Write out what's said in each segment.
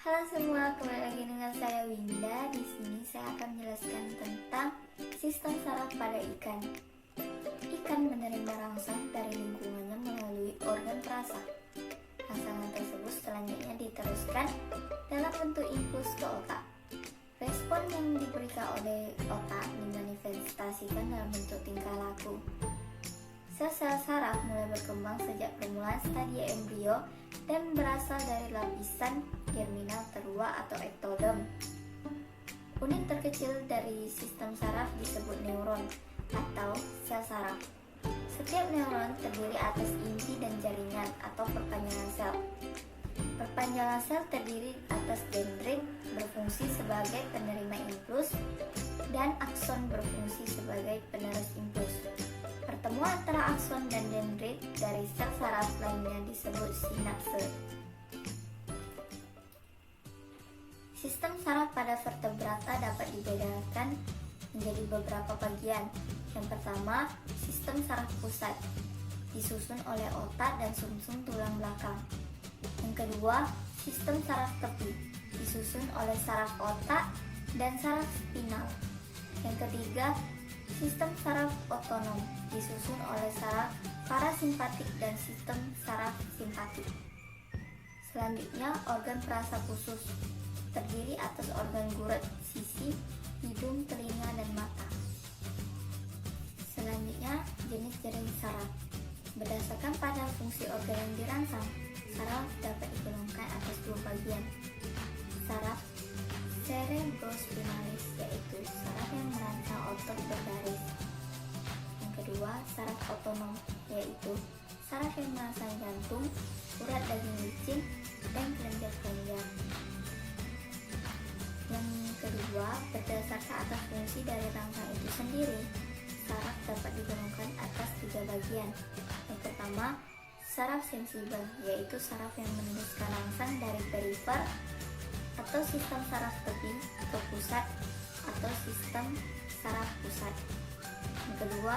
Halo semua, kembali lagi dengan saya Winda. Di sini saya akan menjelaskan tentang sistem saraf pada ikan. Ikan menerima rangsangan dari lingkungannya melalui organ perasa. Rangsangan tersebut selanjutnya diteruskan dalam bentuk impuls ke otak. Respon yang diberikan oleh otak dimanifestasikan dalam bentuk tingkah laku. Sel-sel saraf mulai berkembang sejak permulaan stadia embrio dan berasal dari lapisan germinal terluar atau ektodom. Unit terkecil dari sistem saraf disebut neuron atau sel saraf. Setiap neuron terdiri atas inti dan jaringan atau perpanjangan sel. Perpanjangan sel terdiri atas dendrit berfungsi sebagai penerima impuls dan akson berfungsi sebagai penerus impuls. Pertemuan antara akson dan dendrit dari sel saraf lainnya disebut sinapse. Sistem saraf pada vertebrata dapat dibedakan menjadi beberapa bagian. Yang pertama, sistem saraf pusat, disusun oleh otak dan sumsum tulang belakang. Yang kedua, sistem saraf tepi, disusun oleh saraf otak dan saraf spinal. Yang ketiga, sistem saraf otonom, disusun oleh saraf parasimpatik dan sistem saraf simpatik. Selanjutnya, organ perasa khusus, terdiri atas organ guret, sisi, hidung, telinga, dan mata. Selanjutnya, jenis jaring saraf. Berdasarkan pada fungsi organ yang dirangsang, saraf dapat digolongkan atas dua bagian. Saraf cerebrospinalis, yaitu saraf yang merangsang otot berbaris. Yang kedua, saraf otonom, yaitu saraf yang merangsang jantung, urat daging licin, dan kelenjar-kelenjar. Yang kedua, berdasarkan atas fungsi dari rangsang itu sendiri, saraf dapat digolongkan atas tiga bagian. Yang pertama, saraf sensibel, yaitu saraf yang meneruskan rangsang dari perifer atau sistem saraf tepi ke pusat atau sistem saraf pusat. Yang kedua,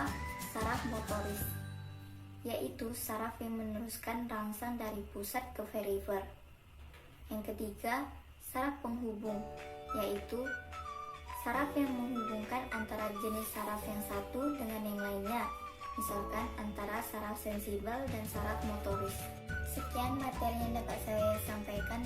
saraf motoris, yaitu saraf yang meneruskan rangsang dari pusat ke perifer. Yang ketiga, saraf penghubung, yaitu saraf yang menghubungkan antara jenis saraf yang satu dengan yang lainnya, misalkan antara saraf sensibel dan saraf motoris. Sekian materi yang dapat saya sampaikan